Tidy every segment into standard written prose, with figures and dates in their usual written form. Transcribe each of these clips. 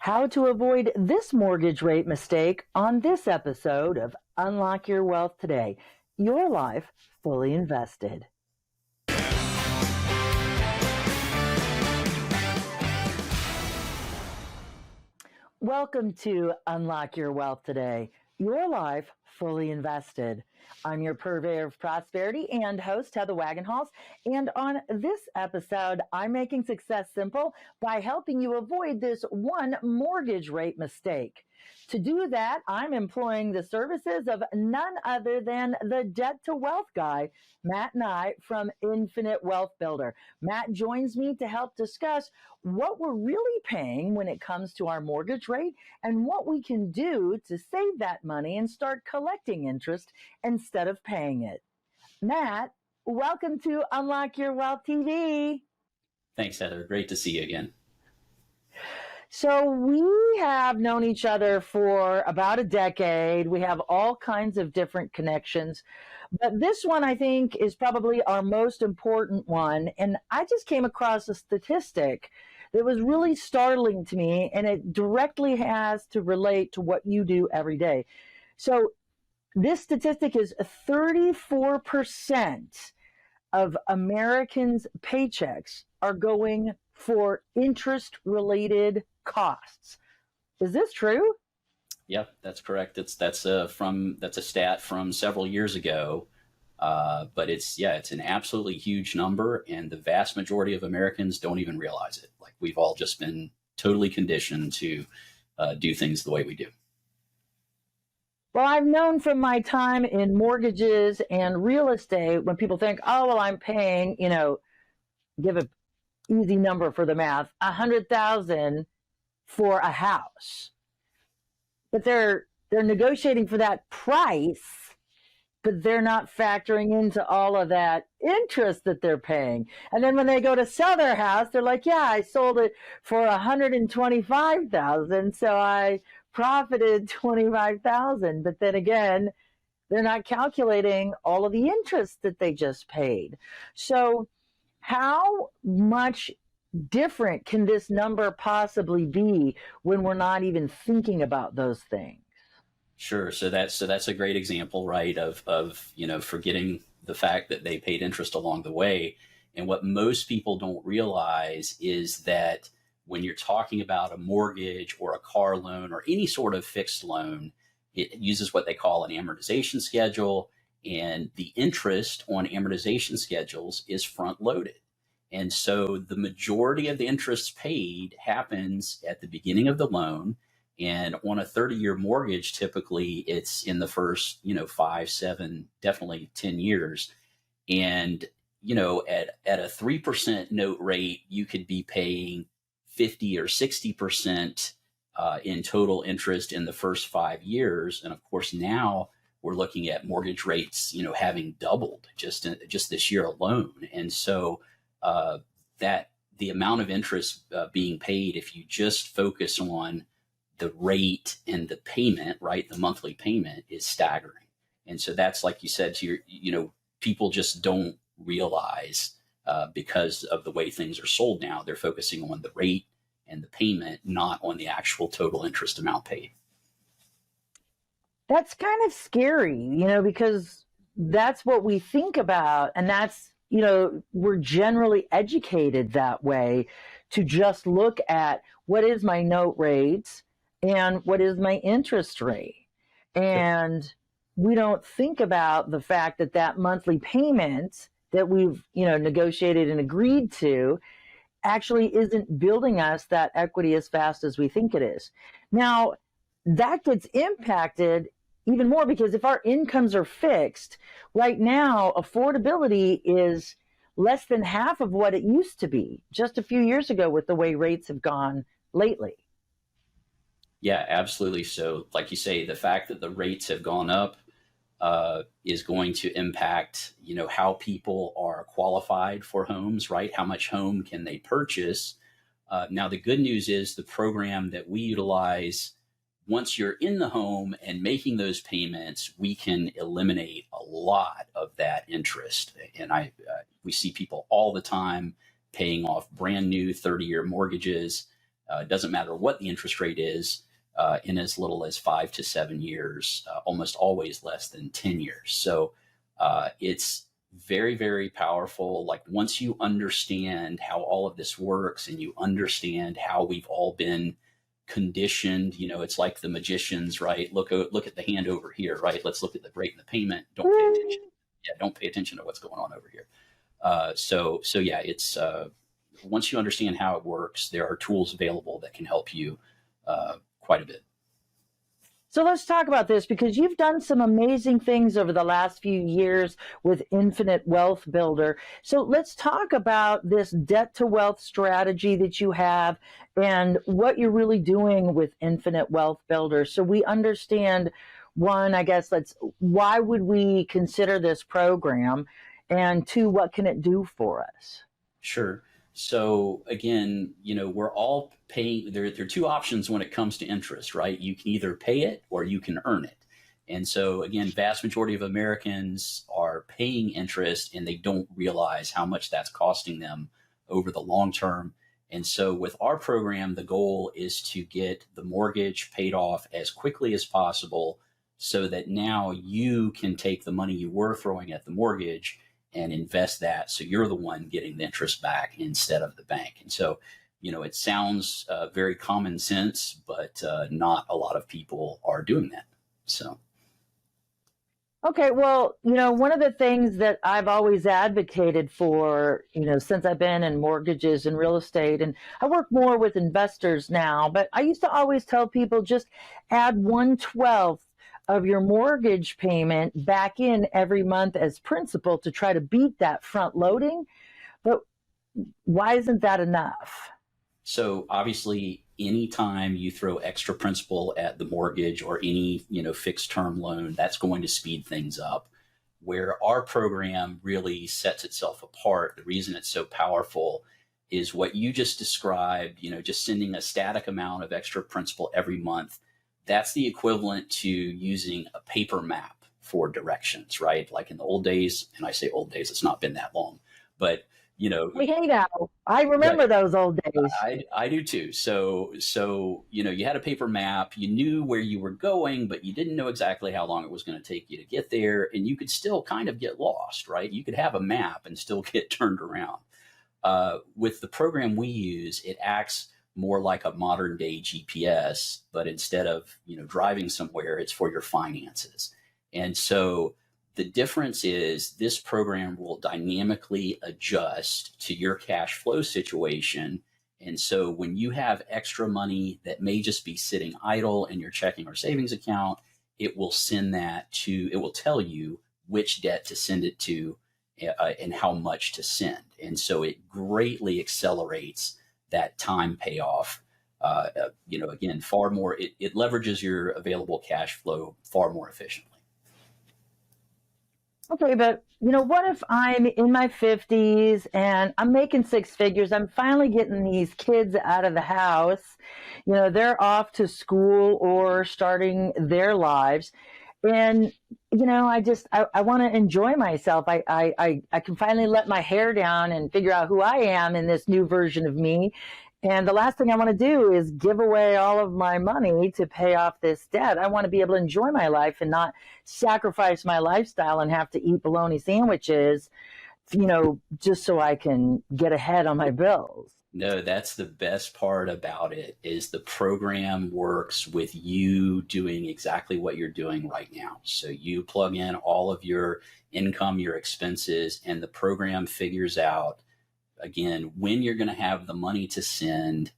How to avoid this mortgage rate mistake on this episode of Unlock Your Wealth Today. Your life fully invested. Welcome to Unlock Your Wealth Today. Your life fully invested. I'm your purveyor of prosperity and host, Heather Wagenhals. And on this episode, I'm making success simple by helping you avoid this one mortgage rate mistake. To do that, I'm employing the services of none other than the debt to wealth guy, Matt Nye from Infinite Wealth Builder. Matt joins me to help discuss what we're really paying when it comes to our mortgage rate and what we can do to save that money and start collecting interest instead of paying it. Matt, welcome to Unlock Your Wealth TV. Thanks, Heather. Great to see you again. So we have known each other for about a decade. We have all kinds of different connections. But this one, I think, is probably our most important one. And I just came across a statistic that was really startling to me, and it directly has to relate to what you do every day. So this statistic is 34% of Americans' paychecks are going for interest-related costs. Is this true? Yep, that's correct. That's a stat from several years ago, but it's an absolutely huge number, and the vast majority of Americans don't even realize it. Like, we've all just been totally conditioned to do things the way we do. Well, I've known from my time in mortgages and real estate, when people think, oh, well, I'm paying, give an easy number for the math, $100,000 for a house. But they're negotiating for that price, but they're not factoring into all of that interest that they're paying. And then when they go to sell their house, they're like, yeah, I sold it for $125,000, so I profited $25,000. But then again, they're not calculating all of the interest that they just paid. So how much different can this number possibly be when we're not even thinking about those things? Sure. So that's a great example, right, of forgetting the fact that they paid interest along the way. And what most people don't realize is that when you're talking about a mortgage or a car loan or any sort of fixed loan, it uses what they call an amortization schedule, and the interest on amortization schedules is front loaded. And so the majority of the interest paid happens at the beginning of the loan. And on a 30-year mortgage, typically it's in the first, 5, 7, definitely 10 years. And, at a 3% note rate, you could be paying 50 or 60% in total interest in the first 5 years. And of course, now we're looking at mortgage rates, having doubled just this year alone. And so that the amount of interest being paid, if you just focus on the rate and the payment, right, the monthly payment, is staggering. And so that's, like you said, people just don't realize because of the way things are sold now, they're focusing on the rate and the payment, not on the actual total interest amount paid. That's kind of scary, because that's what we think about, and that's, we're generally educated that way, to just look at what is my note rate and what is my interest rate. And we don't think about the fact that that monthly payment that we've, negotiated and agreed to actually isn't building us that equity as fast as we think it is. Now, that gets impacted even more because if our incomes are fixed, right now, affordability is less than half of what it used to be just a few years ago with the way rates have gone lately. Yeah, absolutely. So like you say, the fact that the rates have gone up is going to impact, how people are qualified for homes, right? How much home can they purchase? Now, the good news is the program that we utilize, once you're in the home and making those payments, we can eliminate a lot of that interest. And we see people all the time paying off brand new 30-year mortgages It doesn't matter what the interest rate is, in as little as 5 to 7 years, almost always less than 10 years. So it's very, very powerful. Like once you understand how all of this works and you understand how we've all been conditioned, it's like the magicians, right? Look at the hand over here, right? Let's look at the rate and the payment. Don't pay attention. Yeah, don't pay attention to what's going on over here. So yeah, it's once you understand how it works, there are tools available that can help you quite a bit. So let's talk about this because you've done some amazing things over the last few years with Infinite Wealth Builder. So let's talk about this debt to wealth strategy that you have and what you're really doing with Infinite Wealth Builder. So we understand, one, I guess why would we consider this program? And two, what can it do for us? Sure. So again, we're all paying. There are two options when it comes to interest, right? You can either pay it or you can earn it. And so again, vast majority of Americans are paying interest and they don't realize how much that's costing them over the long term. And so with our program, the goal is to get the mortgage paid off as quickly as possible so that now you can take the money you were throwing at the mortgage and invest that so you're the one getting the interest back instead of the bank. And so, it sounds very common sense, but not a lot of people are doing that. So. Okay, well, one of the things that I've always advocated for, since I've been in mortgages and real estate, and I work more with investors now, but I used to always tell people just add 1/12 of your mortgage payment back in every month as principal to try to beat that front loading. But why isn't that enough? So obviously, anytime you throw extra principal at the mortgage or any, fixed term loan, that's going to speed things up. Where our program really sets itself apart, the reason it's so powerful is what you just described, just sending a static amount of extra principal every month. That's the equivalent to using a paper map for directions, right? Like in the old days, and I say old days, it's not been that long, but hey now, I remember those old days. I do too. So you had a paper map, you knew where you were going, but you didn't know exactly how long it was going to take you to get there, and you could still kind of get lost, right? You could have a map and still get turned around. With the program we use, it acts more like a modern day GPS, but instead of, driving somewhere, it's for your finances. And so the difference is this program will dynamically adjust to your cash flow situation. And so when you have extra money that may just be sitting idle in your checking or savings account, it will it will tell you which debt to send it to and how much to send. And so it greatly accelerates that time payoff. Again, far more, it leverages your available cash flow far more efficiently. Okay, but what if I'm in my 50s and I'm making six figures? I'm finally getting these kids out of the house. They're off to school or starting their lives. And, I want to enjoy myself. I can finally let my hair down and figure out who I am in this new version of me. And the last thing I want to do is give away all of my money to pay off this debt. I want to be able to enjoy my life and not sacrifice my lifestyle and have to eat bologna sandwiches, just so I can get ahead on my bills. No, that's the best part about it is the program works with you doing exactly what you're doing right now. So you plug in all of your income, your expenses, and the program figures out, again, when you're going to have the money to send,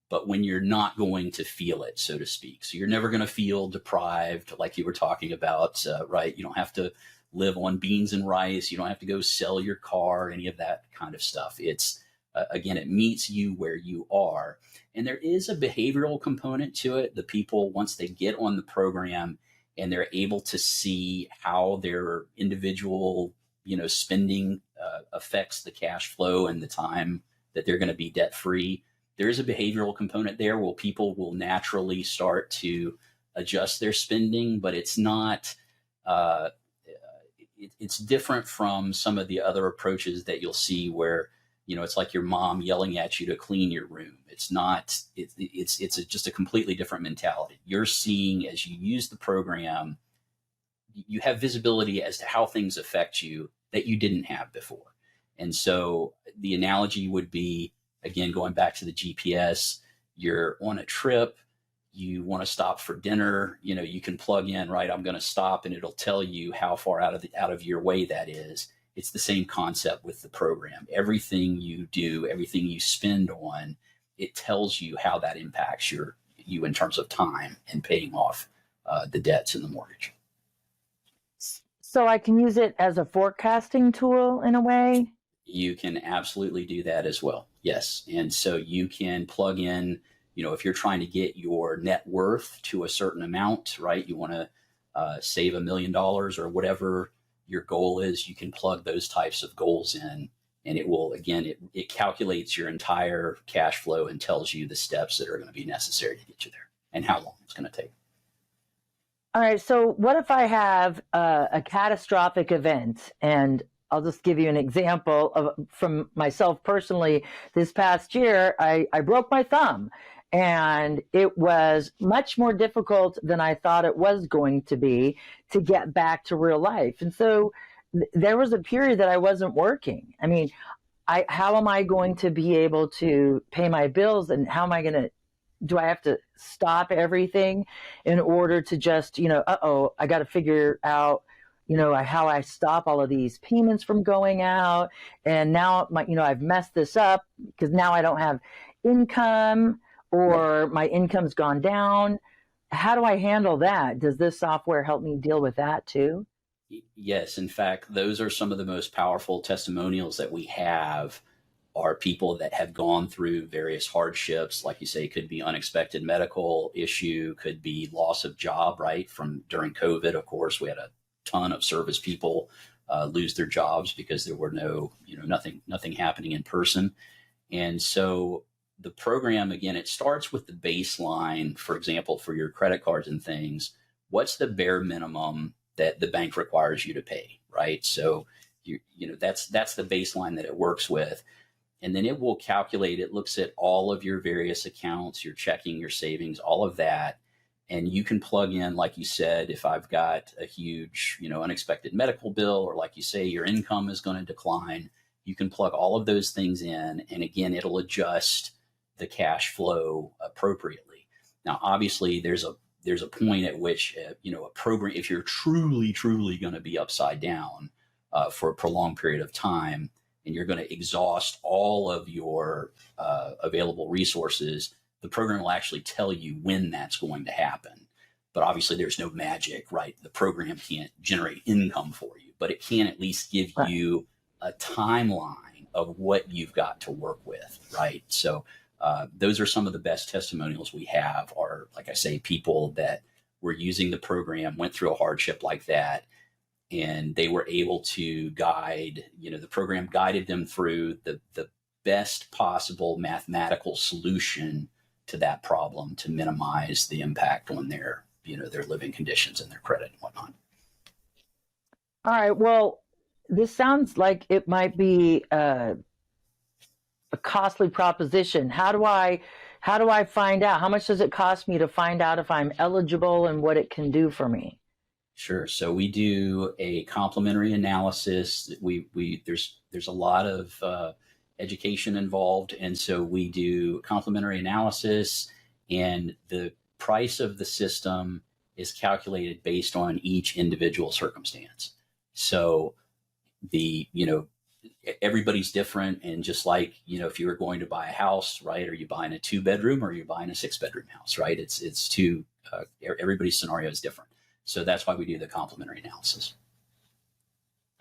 but when you're not going to feel it, so to speak. So you're never going to feel deprived like you were talking about, right? You don't have to live on beans and rice. You don't have to go sell your car, any of that kind of stuff. It's, again, it meets you where you are. And there is a behavioral component to it. The people, once they get on the program and they're able to see how their individual, spending affects the cash flow and the time that they're going to be debt free, there is a behavioral component there where people will naturally start to adjust their spending, but it's not, it's different from some of the other approaches that you'll see where it's like your mom yelling at you to clean your room. It's not, just a completely different mentality. You're seeing, as you use the program, you have visibility as to how things affect you that you didn't have before. And so the analogy would be, again, going back to the GPS, you're on a trip, you want to stop for dinner, you can plug in, right, I'm going to stop, and it'll tell you how far out of your way that is. It's the same concept with the program. Everything you do, everything you spend on, it tells you how that impacts you in terms of time and paying off the debts in the mortgage. So I can use it as a forecasting tool in a way? You can absolutely do that as well. Yes. And so you can plug in, if you're trying to get your net worth to a certain amount, right? You want to save $1 million or whatever your goal is, you can plug those types of goals in, and it will, again, it calculates your entire cash flow and tells you the steps that are going to be necessary to get you there and how long it's going to take. All right. So what if I have a catastrophic event? And I'll just give you an example from myself personally. This past year, I broke my thumb, and it was much more difficult than I thought it was going to be to get back to real life. And so there was a period that I wasn't working. I mean, how am I going to be able to pay my bills, and how am I going to, do I have to stop everything in order to just, I got to figure out, how I stop all of these payments from going out. And now I've messed this up because now I don't have income, or my income's gone down. How do I handle that? Does this software help me deal with that too? Yes. In fact, those are some of the most powerful testimonials that we have, are people that have gone through various hardships. Like you say, it could be unexpected medical issue, could be loss of job, right? From during COVID, of course, we had a ton of service people lose their jobs because there were nothing happening in person. And so the program, again, it starts with the baseline. For example, for your credit cards and things, what's the bare minimum that the bank requires you to pay, right? So that's the baseline that it works with. And then it will calculate, it looks at all of your various accounts, your checking, your savings, all of that. And you can plug in, like you said, if I've got a huge, unexpected medical bill, or like you say, your income is going to decline, you can plug all of those things in. And again, it'll adjust the cash flow appropriately. Now, obviously, there's a point at which, a program, if you're truly going to be upside down for a prolonged period of time, and you're going to exhaust all of your available resources, the program will actually tell you when that's going to happen. But obviously there's no magic, right? The program can't generate income for you, but it can at least give you a timeline of what you've got to work with, right? So those are some of the best testimonials we have, are, like I say, people that were using the program, went through a hardship like that, and they were able to guide, the program guided them through the best possible mathematical solution to that problem to minimize the impact on their living conditions and their credit and whatnot. All right. Well, this sounds like it might be a costly proposition. How do I find out? How much does it cost me to find out if I'm eligible and what it can do for me? Sure. So we do a complementary analysis. There's a lot of education involved, and so we do complementary analysis, and the price of the system is calculated based on each individual circumstance. So everybody's different, and just like if you were going to buy a house, right? Are you buying a 2-bedroom or are you buying a 6-bedroom house, right? It's two. Everybody's scenario is different. So that's why we do the complementary analysis.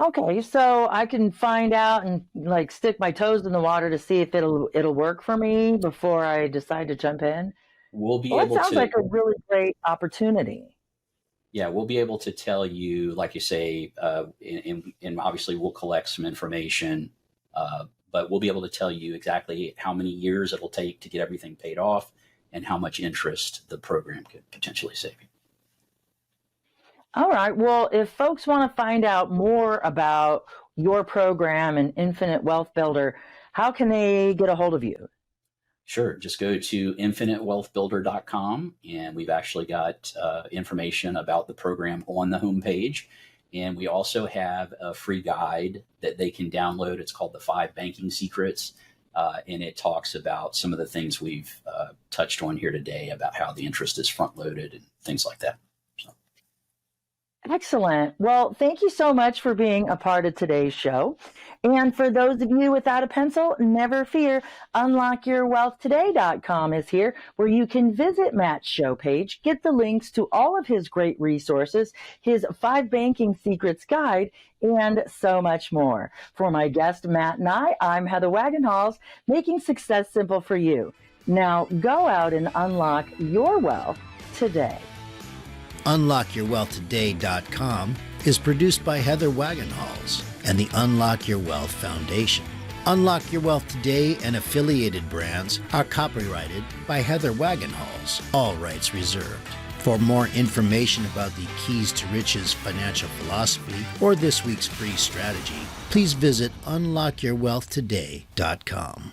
Okay, so I can find out and stick my toes in the water to see if it'll work for me before I decide to jump in. We'll be able to. It sounds like a really great opportunity. Yeah, we'll be able to tell you, like you say, and obviously we'll collect some information, but we'll be able to tell you exactly how many years it'll take to get everything paid off and how much interest the program could potentially save you. All right. Well, if folks want to find out more about your program and Infinite Wealth Builder, How can they get a hold of you? Sure. Just go to infinitewealthbuilder.com, and we've actually got information about the program on the homepage. And we also have a free guide that they can download. It's called the 5 Banking Secrets. And it talks about some of the things we've touched on here today about how the interest is front loaded and things like that. So. Excellent. Well, thank you so much for being a part of today's show. And for those of you without a pencil, never fear. UnlockYourWealthToday.com is here, where you can visit Matt's show page, get the links to all of his great resources, his 5 Banking Secrets guide, and so much more. For my guest, Matt, and I'm Heather Wagenhals, making success simple for you. Now, go out and unlock your wealth today. UnlockYourWealthToday.com is produced by Heather Wagenhals and the Unlock Your Wealth Foundation. Unlock Your Wealth Today and affiliated brands are copyrighted by Heather Wagenhals, all rights reserved. For more information about the Keys to Riches financial philosophy or this week's free strategy, please visit UnlockYourWealthToday.com.